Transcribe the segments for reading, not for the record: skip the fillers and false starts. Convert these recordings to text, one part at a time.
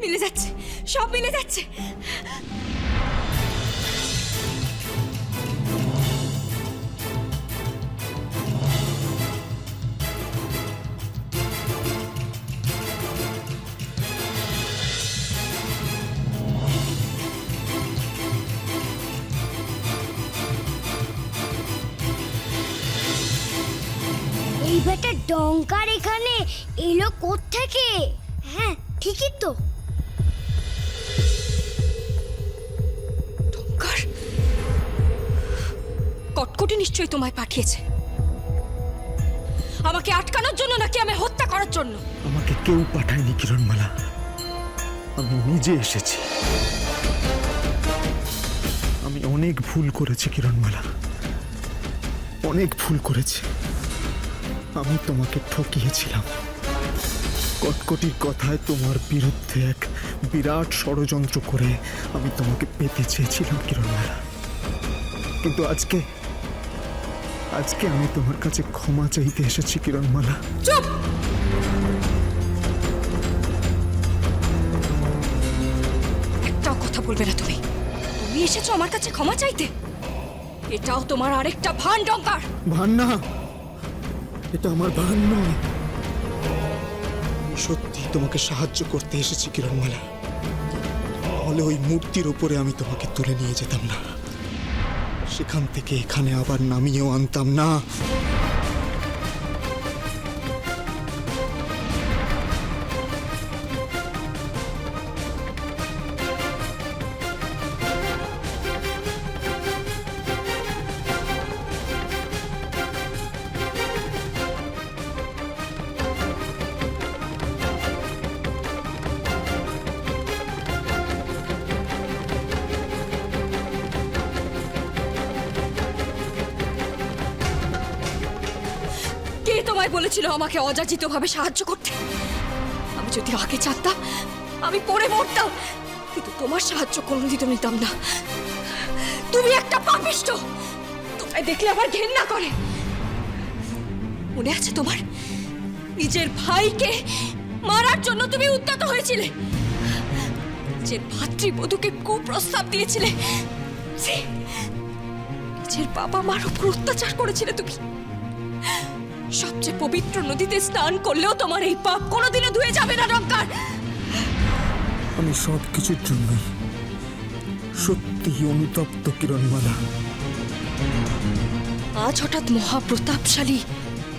মিলে যাচ্ছে, সব মিলে যাচ্ছে। এই বেটা ডঙ্কার এখানে এলো কোত্থেকে? হ্যাঁ ঠিকই তো। ডঙ্কার কটকটি নিশ্চয়ই তোমায় পাঠিয়েছে, আমাকে আটকানোর জন্য নাকি আমায় হত্যা করার জন্য? আমাকে কেউ পাঠায়নি কিরণমালা, আমি নিজে এসেছি। আমি অনেক ভুল করেছি কিরণমালা, অনেক ভুল করেছি। আমি তোমাকে ঠকিয়েছিলাম। কটকটির কথায় তোমার বিরুদ্ধে এক বিরাট ষড়যন্ত্র করে আমি তোমাকে পেতে চেয়েছিলাম কিরণমালা, কিন্তু আজকে আমি তোমার কাছে ক্ষমা চাইতে এসেছি কিরণমালা। চুপ! একটাও কথা বলবে না তুমি। তুমি এসেছো আমার কাছে ক্ষমা চাইতে? এটাও তোমার আরেকটা ভান ডঙ্কার। ভান না, এটা আমার ভান নয়। আমি সত্যি তোমাকে সাহায্য করতে এসেছি কিরণমালা, হলে ওই মূর্তির উপরে আমি তোমাকে তুলে নিয়ে যেতাম না, সেখান থেকে এখানে আবার নামিয়েও আনতাম না। কে তোমায় বলেছিল আমাকে অযাচিতভাবে সাহায্য করতে? আমি যদি আগে জানতাম আমি পড়ে মরতাম, কিন্তু তোমার সাহায্য কোনোদিনও নিতাম না। তুমি একটা পাপিষ্ঠ, তোমায় দেখলে আবার ঘেন্না করে। মনে আছে তোমার? নিজের ভাইকে মারার জন্য তুমি উদ্যত হয়েছিলে, নিজের ভাতৃবধূকে কুপ্রস্তাব দিয়েছিলে, নিজের বাবা মার উপর অত্যাচার করেছিলে তুমি। সবচেয়ে পবিত্র নদীতে স্নান করলেও তোমার এই পাপ কোনোদিনও ধুয়ে যাবে না ডঙ্কার। আমি সব কিছুর জন্য সত্যি অনুতপ্ত কিরণমালা। আজ হঠাৎ মহাপ্রতাপশালী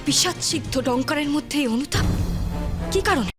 পিশাচ সিদ্ধ ডঙ্কারের মধ্যে এই অনুতাপ কি কারণে?